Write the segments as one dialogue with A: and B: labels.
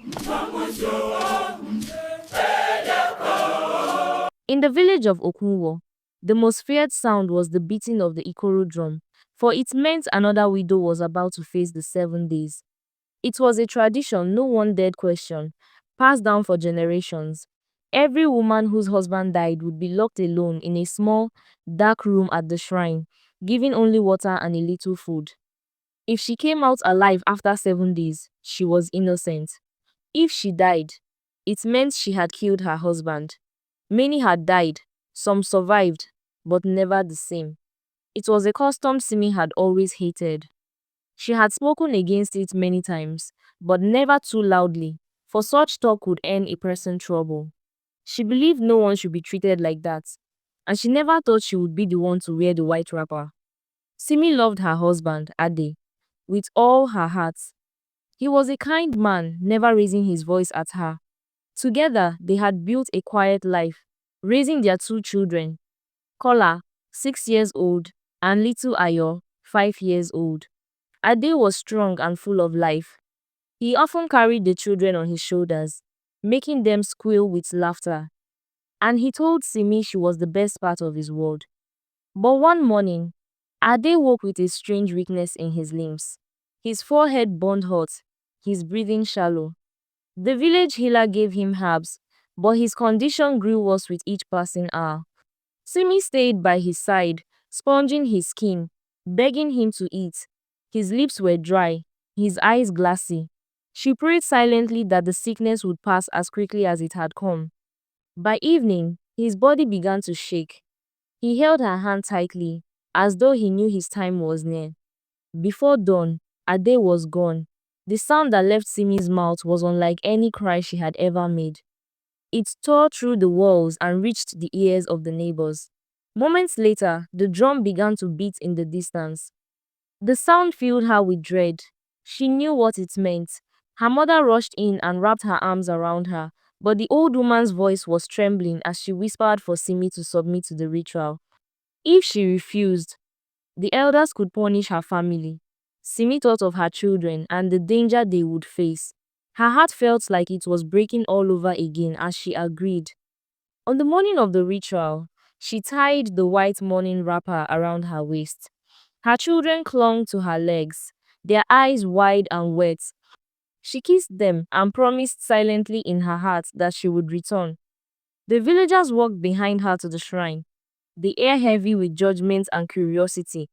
A: In the village of Okunwo, the most feared sound was the beating of the Ikoro drum, for it meant another widow was about to face the 7 days. It was a tradition no one dared question, passed down for generations. Every woman whose husband died would be locked alone in a small, dark room at the shrine, given only water and a little food. If she came out alive after 7 days, she was innocent. If she died, it meant she had killed her husband. Many had died, some survived, but never the same. It was a custom Simi had always hated. She had spoken against it many times, but never too loudly, for such talk could earn a person trouble. She believed no one should be treated like that, and she never thought she would be the one to wear the white wrapper. Simi loved her husband, Ade, with all her heart. He was a kind man, never raising his voice at her. Together, they had built a quiet life, raising their 2 children, Kola, 6 years old, and little Ayo, 5 years old. Ade was strong and full of life. He often carried the children on his shoulders, making them squeal with laughter. And he told Simi she was the best part of his world. But one morning, Ade woke with a strange weakness in his limbs. His forehead burned hot, his breathing shallow. The village healer gave him herbs, but his condition grew worse with each passing hour. Simi stayed by his side, sponging his skin, begging him to eat. His lips were dry, his eyes glassy. She prayed silently that the sickness would pass as quickly as it had come. By evening, his body began to shake. He held her hand tightly, as though he knew his time was near. Before dawn, Ade was gone. The sound that left Simi's mouth was unlike any cry she had ever made. It tore through the walls and reached the ears of the neighbors. Moments later, the drum began to beat in the distance. The sound filled her with dread. She knew what it meant. Her mother rushed in and wrapped her arms around her, but the old woman's voice was trembling as she whispered for Simi to submit to the ritual. If she refused, the elders could punish her family. Simi thought of her children and the danger they would face. Her heart felt like it was breaking all over again as she agreed. On the morning of the ritual, she tied the white mourning wrapper around her waist. Her children clung to her legs, their eyes wide and wet. She kissed them and promised silently in her heart that she would return. The villagers walked behind her to the shrine, the air heavy with judgment and curiosity.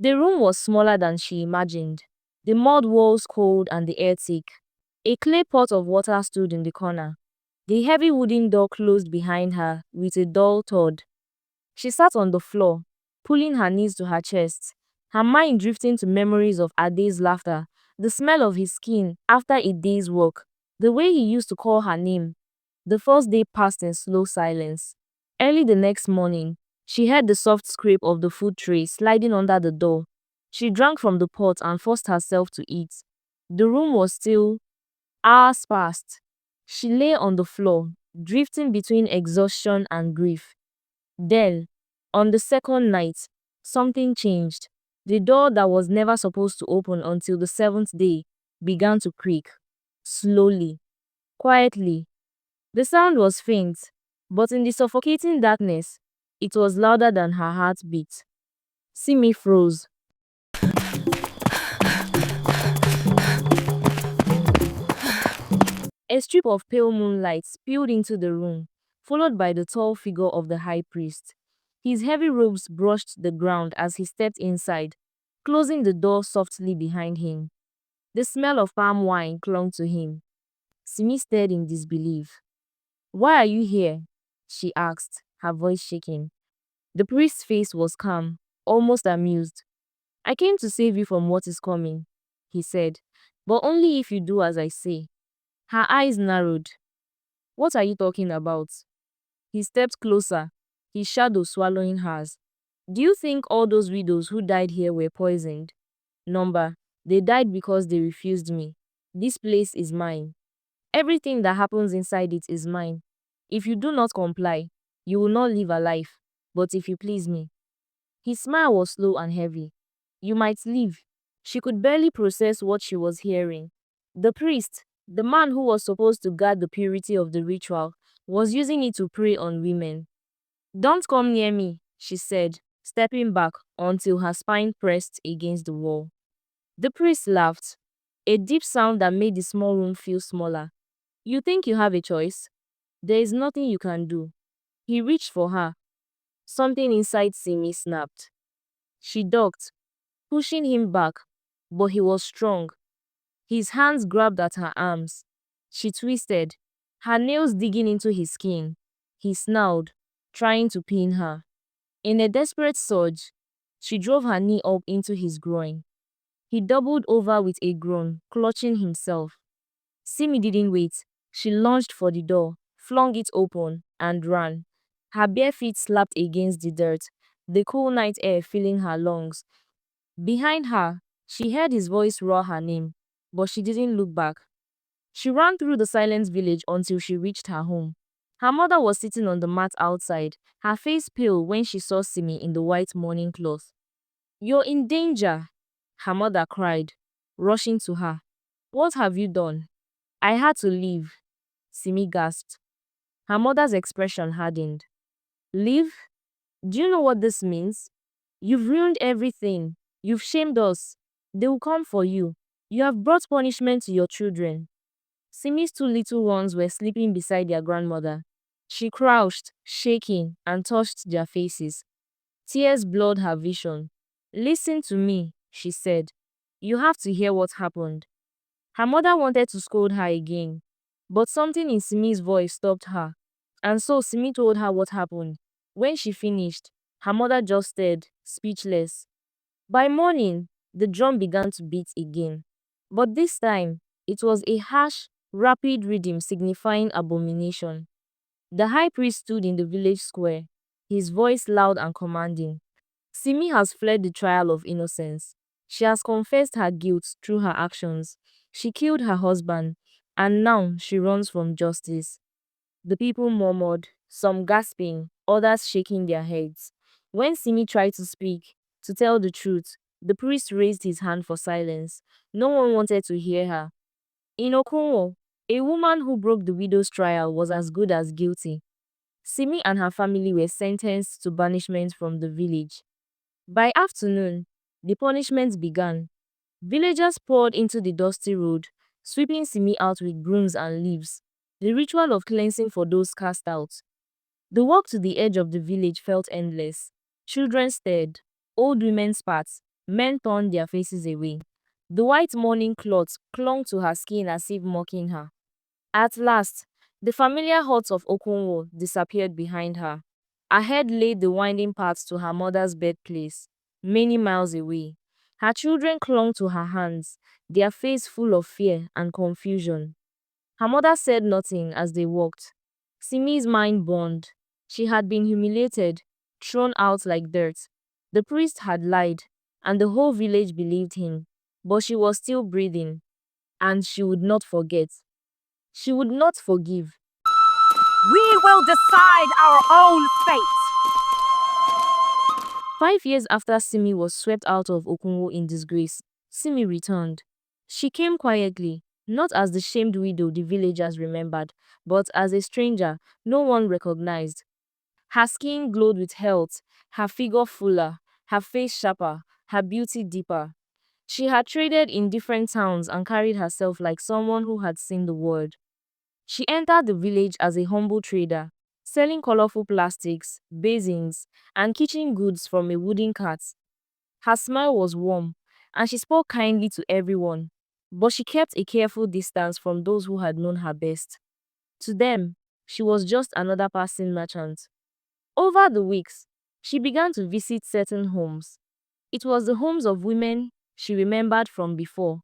A: The room was smaller than she imagined, the mud walls cold and the air thick. A clay pot of water stood in the corner. The heavy wooden door closed behind her with a dull thud. She sat on the floor, pulling her knees to her chest, her mind drifting to memories of Ade's laughter, the smell of his skin after a day's work, the way he used to call her name. The first day passed in slow silence. Early the next morning, she heard the soft scrape of the food tray sliding under the door. She drank from the pot and forced herself to eat. The room was still. Hours passed. She lay on the floor, drifting between exhaustion and grief. Then, on the second night, something changed. The door that was never supposed to open until the 7th day began to creak. Slowly, quietly. The sound was faint, but in the suffocating darkness, it was louder than her heartbeat. Simi froze. A strip of pale moonlight spilled into the room, followed by the tall figure of the high priest. His heavy robes brushed the ground as he stepped inside, closing the door softly behind him. The smell of palm wine clung to him. Simi stared in disbelief. "Why are you here?" she asked, her voice shaking. The priest's face was calm, almost amused. "I came to save you from what is coming," he said, "but only if you do as I say." Her eyes narrowed. "What are you talking about?" He stepped closer, his shadow swallowing hers. "Do you think all those widows who died here were poisoned? Number, they died because they refused me. This place is mine. Everything that happens inside it is mine. If you do not comply, you will not live alive. But if you please me." His smile was slow and heavy. "You might leave." She could barely process what she was hearing. The priest, The man who was supposed to guard the purity of the ritual was using it to prey on women. "Don't come near me," she said, stepping back until her spine pressed against the wall. The priest laughed, a deep sound that made the small room feel smaller. "You think you have a choice? There is nothing you can do." He reached for her. Something inside Simi snapped. She ducked, pushing him back, but he was strong. His hands grabbed at her arms. She twisted, her nails digging into his skin. He snarled, trying to pin her. In a desperate surge, she drove her knee up into his groin. He doubled over with a groan, clutching himself. Simi didn't wait. She lunged for the door, flung it open, and ran. Her bare feet slapped against the dirt, the cool night air filling her lungs. Behind her, she heard his voice roar her name, but she didn't look back. She ran through the silent village until she reached her home. Her mother was sitting on the mat outside, her face pale when she saw Simi in the white mourning cloth. "You're in danger," her mother cried, rushing to her. "What have you done?" "I had to leave," Simi gasped. Her mother's expression hardened. "Leave? Do you know what this means? You've ruined everything. You've shamed us. They will come for you. You have brought punishment to your children." Simi's two little ones were sleeping beside their grandmother. She crouched, shaking, and touched their faces. Tears blurred her vision. "Listen to me," she said. "You have to hear what happened." Her mother wanted to scold her again, but something in Simi's voice stopped her, and so Simi told her what happened. When she finished, her mother just stared, speechless. By morning, the drum began to beat again, but this time, it was a harsh, rapid rhythm signifying abomination. The high priest stood in the village square, his voice loud and commanding. "Simi has fled the trial of innocence. She has confessed her guilt through her actions. She killed her husband, and now she runs from justice." The people murmured, some gasping, others shaking their heads. When Simi tried to speak, to tell the truth, the priest raised his hand for silence. No one wanted to hear her. In Okunwo, a woman who broke the widow's trial was as good as guilty. Simi and her family were sentenced to banishment from the village. By afternoon, the punishment began. Villagers poured into the dusty road, sweeping Simi out with brooms and leaves, the ritual of cleansing for those cast out. The walk to the edge of the village felt endless. Children stared, old women spat, men turned their faces away. The white mourning cloth clung to her skin as if mocking her. At last, the familiar huts of Okunwo disappeared behind her. Ahead lay the winding path to her mother's birthplace, many miles away. Her children clung to her hands, their face full of fear and confusion. Her mother said nothing as they walked. Simi's mind burned. She had been humiliated, thrown out like dirt. The priest had lied, and the whole village believed him. But she was still breathing, and she would not forget. She would not forgive.
B: We will decide our own fate.
A: 5 years after Simi was swept out of Okunwo in disgrace, Simi returned. She came quietly, not as the shamed widow the villagers remembered, but as a stranger no one recognized. Her skin glowed with health, her figure fuller, her face sharper, her beauty deeper. She had traded in different towns and carried herself like someone who had seen the world. She entered the village as a humble trader, selling colorful plastics, basins, and kitchen goods from a wooden cart. Her smile was warm, and she spoke kindly to everyone, but she kept a careful distance from those who had known her best. To them, she was just another passing merchant. Over the weeks, she began to visit certain homes. It was the homes of women she remembered from before,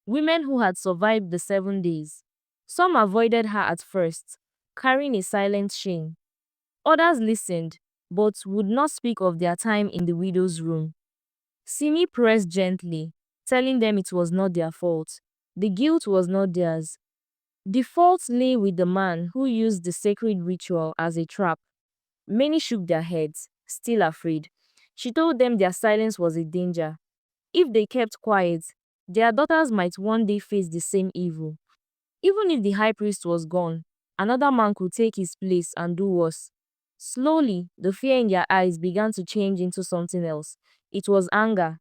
A: women who had survived the 7 days. Some avoided her at first, carrying a silent shame. Others listened, but would not speak of their time in the widow's room. Simi pressed gently, telling them it was not their fault. The guilt was not theirs. The fault lay with the man who used the sacred ritual as a trap. Many shook their heads, still afraid. She told them their silence was a danger. If they kept quiet, their daughters might one day face the same evil. Even if the high priest was gone, another man could take his place and do worse. Slowly, the fear in their eyes began to change into something else. It was anger.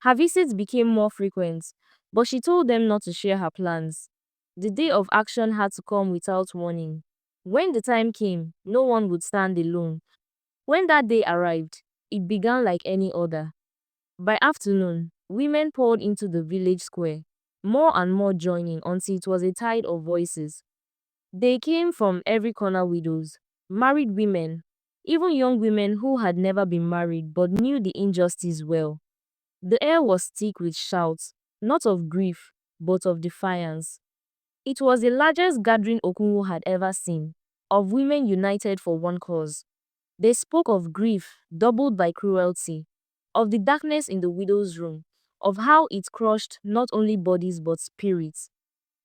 A: Her visits became more frequent, but she told them not to share her plans. The day of action had to come without warning. When the time came, no one would stand alone. When that day arrived, it began like any other. By afternoon, women poured into the village square, more and more joining until it was a tide of voices. They came from every corner: widows, married women, even young women who had never been married but knew the injustice well. The air was thick with shouts, not of grief, but of defiance. It was the largest gathering Okunwo had ever seen, of women united for one cause. They spoke of grief doubled by cruelty, of the darkness in the widow's room, of how it crushed not only bodies but spirits.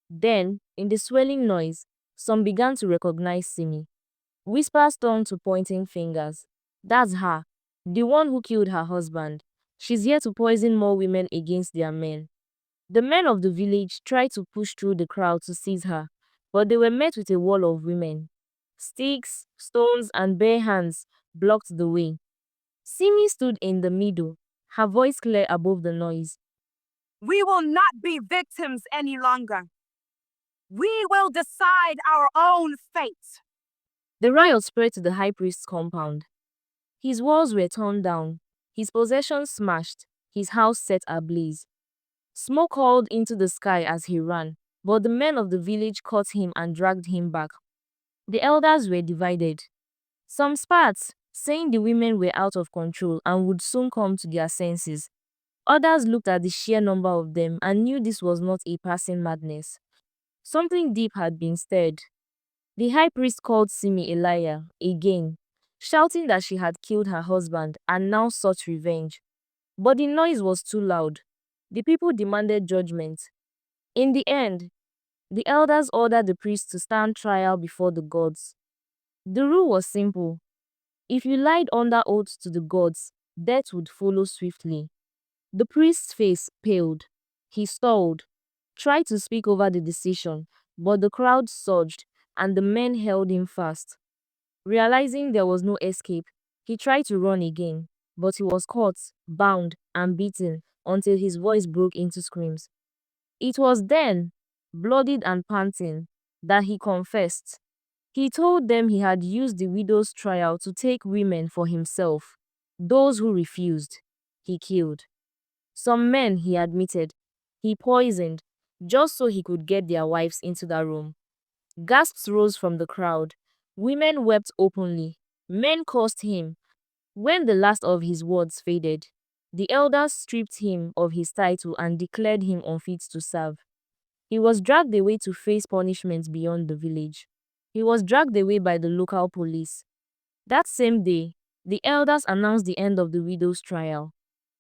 A: Then, in the swelling noise, some began to recognize Simi. Whispers turned to pointing fingers. That's her, the one who killed her husband. She's here to poison more women against their men. The men of the village tried to push through the crowd to seize her, but they were met with a wall of women. Sticks, stones, and bare hands blocked the way. Simi stood in the middle, her voice clear above the noise.
B: We will not be victims any longer. We will decide our own fate.
A: The riot spread to the high priest's compound. His walls were torn down, his possessions smashed, his house set ablaze. Smoke curled into the sky as he ran, but the men of the village caught him and dragged him back. The elders were divided. Some spat, saying the women were out of control and would soon come to their senses. Others looked at the sheer number of them and knew this was not a passing madness. Something deep had been stirred. The high priest called Simi a liar again, shouting that she had killed her husband and now sought revenge. But the noise was too loud. The people demanded judgment. In the end, the elders ordered the priest to stand trial before the gods. The rule was simple. If you lied under oath to the gods, death would follow swiftly. The priest's face paled. He stalled, tried to speak over the decision, but the crowd surged and the men held him fast. Realizing there was no escape, he tried to run again, but he was caught, bound, and beaten until his voice broke into screams. It was then, bloodied and panting, that he confessed. He told them he had used the widow's trial to take women for himself. Those who refused, he killed. Some men, he admitted, he poisoned, just so he could get their wives into the room. Gasps rose from the crowd. Women wept openly. Men cursed him. When the last of his words faded, the elders stripped him of his title and declared him unfit to serve. He was dragged away to face punishment beyond the village. He was dragged away by the local police. That same day, the elders announced the end of the widow's trial.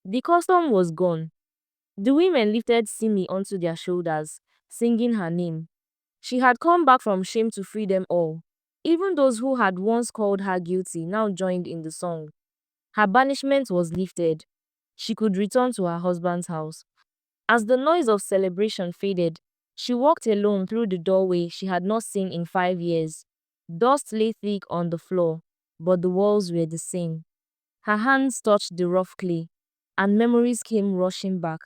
A: The custom was gone. The women lifted Simi onto their shoulders, singing her name. She had come back from shame to free them all. Even those who had once called her guilty now joined in the song. Her banishment was lifted. She could return to her husband's house. As the noise of celebration faded, she walked alone through the doorway she had not seen in 5 years. Dust lay thick on the floor, but the walls were the same. Her hands touched the rough clay, and memories came rushing back.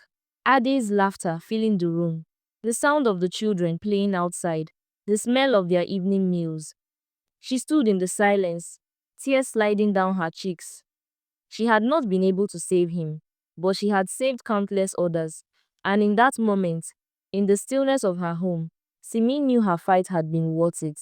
A: Ade's laughter filling the room, the sound of the children playing outside, the smell of their evening meals. She stood in the silence, tears sliding down her cheeks. She had not been able to save him, but she had saved countless others, and in that moment, in the stillness of her home, Simi knew her fight had been worth it.